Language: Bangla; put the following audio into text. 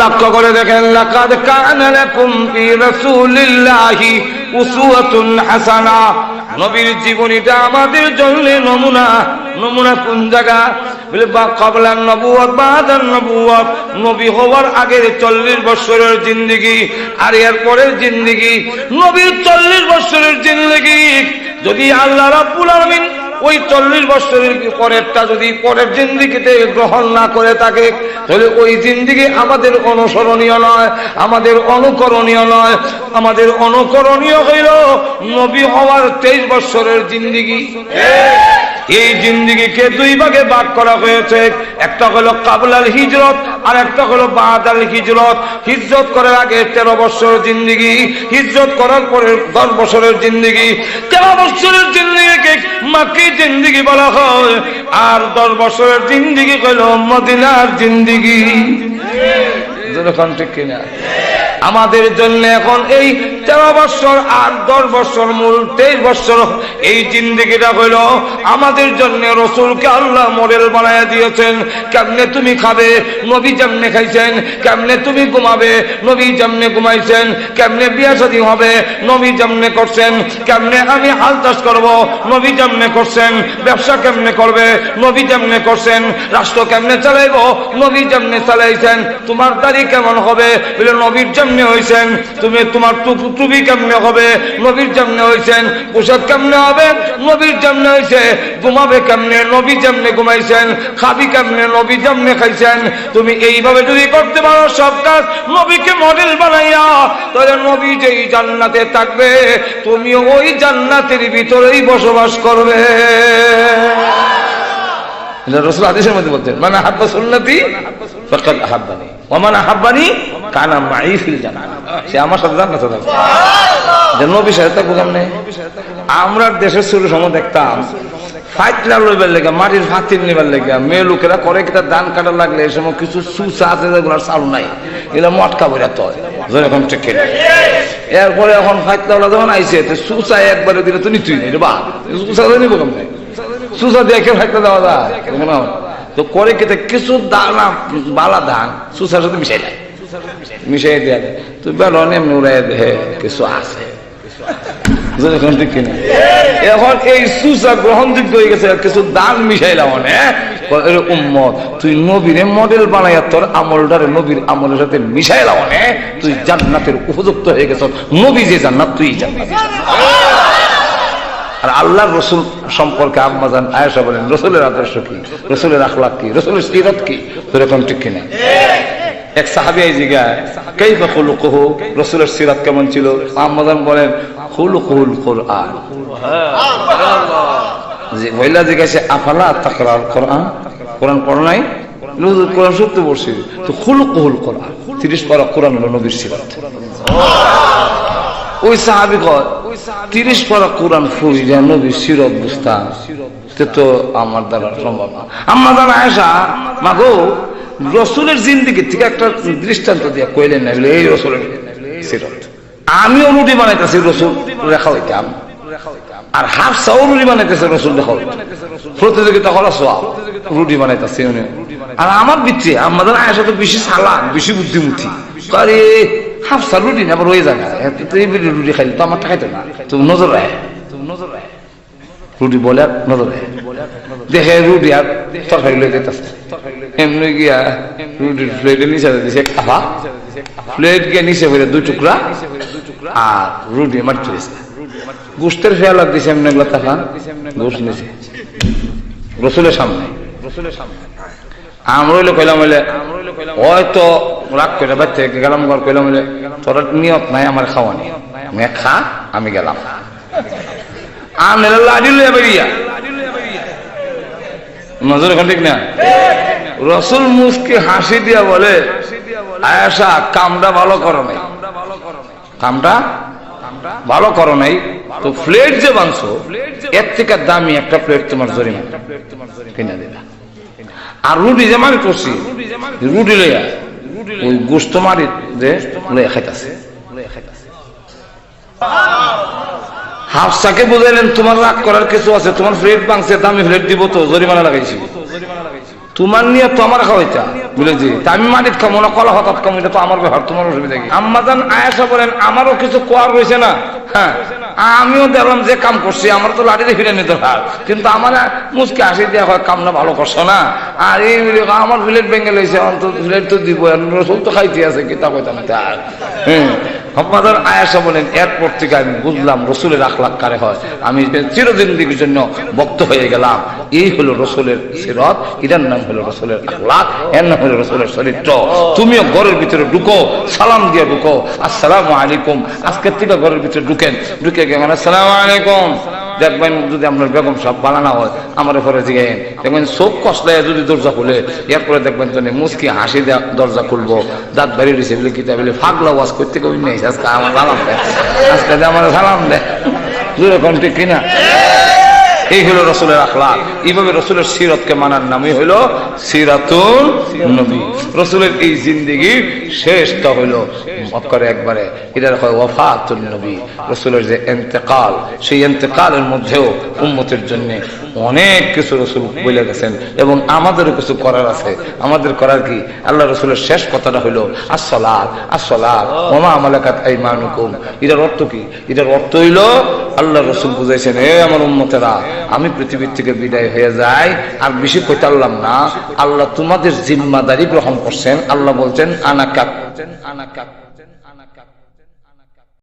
লক্ষ্য করে দেখেন, লাকাদ কানা লাকুম ফি রাসূলিল্লাহি উসওয়াতুন হাসানা। নবীর জীবনীটা আমাদের জন্য নমুনা। নমুনা কোন জায়গা? বলে ক্বাবলান নবুওয়াত বাদান নবুওয়াত, নবী হওয়ার আগের 40 বছরের জিন্দেগি আর এর পরের জিন্দেগি। নবীর 40 বছরের জিন্দেগি যদি আল্লাহ রাব্বুল আলামিন ওই 40 বছরের পরেরটা যদি পরের জিন্দেগিতে গ্রহণ না করে থাকে, তাহলে ওই জিন্দেগি আমাদের অনুসরণীয় নয়, আমাদের অনুকরণীয় নয়। আমাদের অনুকরণীয় হইল নবী হওয়ার 23 বছরের জিন্দেগি। এই জিন্দেগিকে দুই ভাগে ভাগ করা হয়েছে, একটা হলো কাবলাল হিজরত আর একটা হলো বাদাল হিজরত। হিজরত করার আগে 13 বছরের জিন্দেগি, হিজরত করার পরে 10 বছরের জিন্দেগি। 13 বছরের জিন্দেগিকে মাক্কি জিন্দেগি বলা হয়, আর 10 বছরের জিন্দেগি হইল মদিনার জিন্দেগি। যেরকম ঠিক কিনা? আমাদের জন্য এখন এই 13 বছর আর 10 বছর মূল 23 বছর এই জিন্দেগিটা হইল আমাদের জন্য। রাসূলকে আল্লাহ মডেল বানায় দিয়েছেন। কেমনে তুমি খাবে, নবী যেমনে খাইছেন। কেমনে তুমি ঘুমাবে, নবী যেমনে ঘুমাইছেন। কেমনে বিয়া শাদী হবে, নবী যেমনে করছেন। কেমনে আমি হাল চাষ করব, নবী যেমনে করছেন। ব্যবসা কেমনে করবে, নবী যেমনে করছেন। রাষ্ট্র কেমনে চালাইব, নবী যেমনে চালাইছেন। তোমার দাড়ি কেমন হবে, বলে নবীর যেমনে হইছেন। তুমি তোমার টুপি কেমনে হবে, নবীর যেমনে হইছেন। পোশাক কেমনে হবে, নবীর যেমনে হইছে। ঘুমাবে কেমনে, নবী যেমনে ঘুমাইছেন। খাবি কেমনে, নবী যেমনে খাইছেন। তুমি এইভাবে যদি করতে পারো সব কাজ নবীকে মডেল বানাইয়া, তাহলে নবী যেই জান্নাতে থাকবে, তুমিও ওই জান্নাতের ভিতরেই বসবাস করবে। রাসূল হাদিসের মধ্যে বলতেন, মান আহাব্বা সুন্নতি ফাকাদ আহাব্বানি ওয়া মান আহাব্বানি কানা মাই ফিল জান্নাহ। সে আমার সাথে জান্নাতে থাকবে। নবী সাথে থাকবো কেমনে? আমরা দেশের শুরু সময় দেখতাম ফাইটলা লইবার লেগে, মাটির ফাতিল নিবার লেগে মেয়ে লোকেরা করে কি তার ধান কাটা লাগলে এই সময় কিছু সুসা আছে যেগুলো চালু নাই, এগুলো মটকা বইরা তয় যেরকম ঠিক কিনা। এরপরে এখন ফাইটলা যখন আইসে সুসা একবারে দিলে তো নিতুই নেই রে বা, সুসা নিব কেমনে? সুসা দেখে ফাইটলা দেওয়া যায় তো করে কি কিছু দানা বালা ধান সুসার সাথে মিশাই দেয়, মিশাই দেওয়া দেয় তো বেলন এমনি উড়াই দেহে কিছু আছে। এখন এই সুসা গ্রহণযোগ্য হয়ে গেছে, কিছু দান মিশাইলাম উম্মত, তুই নবীর মডেল বানাইয়া তোর আমলটারে নবীর আমলের সাথে মিশাইলাম, তুই জান্নাতের উপযুক্ত হয়ে গেছ। নবী যে জান্নাত, তুই জান্নাত। আর আল্লাহর রসুল সম্পর্কে আম্মা জান আয়েশা বলেন, রসুলের আদর্শ কি, রসুলের আখলাক কি, রসুলের সিরাত কি, এরকম ঠিক কিনা? এক সাহাবী জিজ্ঞাসা, কাইফা খুলুকুহু, রসুলের সিরাত কেমন ছিল? আম্মা জান বলেন, খুলুকুল কোরআন। যে মহিলা জিজ্ঞাসা, আফালা তাকরার কোরআন, কোরআন পড়ো নাই? কোরআন সত্য পড়ছি তো। খুলুকুল কোরআন, 30 পারা কোরআন হলো নবীর সিরাত। ওই সাহাবী কয়, 30 পারা কোরআন ফুইরা নবীর সিরাত বুঝতাম তো আমার দ্বারা সম্ভব না। আম্মা জান আয়েশা, মাগো রসুলের জিন্দেগি থেকে একটা দৃষ্টান্ত দিয়া কইলেন না, এই রসুলের সিরাত। আমিও রুটি বানাইতেছি, রসুল রেখা হইতাম, আর হাফসাও রুটি বানাইতেছে, রসুল রেখা হইতাম। প্রতিযোগিতা করা সোয়া রুটি বানাইতেছে। আর আমার ভিতরে আমাদের আয়েশা তো বেশি চালাক, বেশি বুদ্ধিমতী। আরে হাফসা রুটি না আবার রয়ে যায় না, রুটি খাইলে তো আমারটা খাইতো না। তুমি নজর রাখে, রুটি বলে নজর রাখে, দেখে রুটি আর তরকারি লয়ে যেতেছে। এমনি গিয়া রুটির প্লেটের নিচে দিছে খাফা, প্লেট গিয়ে নিচে ফেলে 2 টুকরা, আর রুটি মারতে দিছে। গোস্তের ফেয়ালা দিছে এমনি এগুলা টাকা, গোস্ত নিচে রসুলের সামনে। আমরা হইলে কইলাম হইলে হয়তো রাগ করে বাচ্চা গেলাম ঘর, কইলাম হইলে তোর নিয়ত নাই আমার খাওয়ানি, মে খা, আমি গেলাম। আমি লাড়ি লইয়া বেরিয়া নজর এখন ঠিক না। রসুল মুস্কি হাসি দিয়া বলে, আয়েশা কামটা ভালো করো নাই, কামটা ভালো করো নাই তো প্লেট যে বানছো এর থেকে দামি একটা প্লেট তোমার জরিমানা কিনা দিলা। আর রুটি যে মারি করছি, রুটি লইয়া ওই গোস্ত মারি যে লইয়া খাইতাছে। হাফসাকে বুঝাইলেন, তোমার রাগ করার কিছু আছে, তোমার প্লেট ভাঙছে, দামি প্লেট দিব তো জরিমানা লাগাইছি, তোমার নিয়ে তো আমার খাওয়াইতা বুঝেছি, তা আমি মাটির খাবো না, কলা হঠাৎ খাবো, এটা তো আমার ব্যাপার, তোমার অসুবিধা কি? আম্মাজান আয়েশা বলেন আমারও কিছু কোয়ার রয়েছে না, হ্যাঁ আমিও দেখলাম যে কাম করছি, আমার তো লাঠিতে ফিরে নিতে হয়, কিন্তু আমার মুসকে হাসি দেওয়া হয়, কামনা ভালো করছো না, আর এই আমার বিলেট ভেঙে লইছে, অন্তত বিলেট তো দিব, রসুল তো খাইতে আছে, কিতা কইতাম তার। আম্মাজান আয়েশা বলেন এরপর থেকে আমি বুঝলাম রসুলের আখলাক কারে হয়, আমি চিরদিন দিকের জন্য ভক্ত হয়ে গেলাম। এই হলো রসুলের সিরাত, এটার নাম হলো রসুলের আখলাক, এর নাম হলো রসুলের চরিত্র। তুমিও ঘরের ভিতরে ঢুকো, সালাম দিয়ে ঢুকো, আসসালামু আলাইকুম, আজকে থেকে ঘরের ভিতরে ঢুকেন, ঢুকে গেলেন আসসালামু আলাইকুম। দেখবেন যদি আপনার বেগম সাহেব বানানো হয় আমার ঘরে জিগেন, দেখবেন চোখ কষলে যদি দরজা খুলে, এরপরে দেখবেন তো মুসকি হাসি দেওয়া দরজা খুলবো, দাঁত বাড়িয়ে দিয়েছে বলে কিতা বলে ফাগলা ওয়াজ করতে কবি নেই, আজকে আমার সালাম দেয়, আজকে আমার সালাম দেয়, জোরে কোন ঠিক কিনা? এই হলো রসুলের আখলাক। এইভাবে রসুলের সিরাতকে মানার নামই হলো সিরাতুল নবী। রসুলের এই জিন্দেগির শেষটা হইল করে একবারে, এটা হয় ওয়াফাতুল নবী, রসুলের যে ইন্তেকাল, সেই ইন্তেকালের মধ্যেও উম্মতের জন্য অনেক কিছু রসুল বলে গেছেন, এবং আমাদেরও কিছু করার আছে। আমাদের করার কি? আল্লাহ রসুলের শেষ কথাটা হইল আসসালাত আসসালাত ওয়া মা মালাকাত আইমানুকুম। এটার অর্থ কি? এটার অর্থ হইল আল্লাহ রসুল বুঝাইছেন, হে আমার উম্মতেরা, আমি পৃথিবীর থেকে বিদায় হয়ে যাই, আর বেশি কইতে পারলাম না, আল্লাহ তোমাদের জিম্মাদারি গ্রহণ করছেন। আল্লাহ বলছেন আনাকাত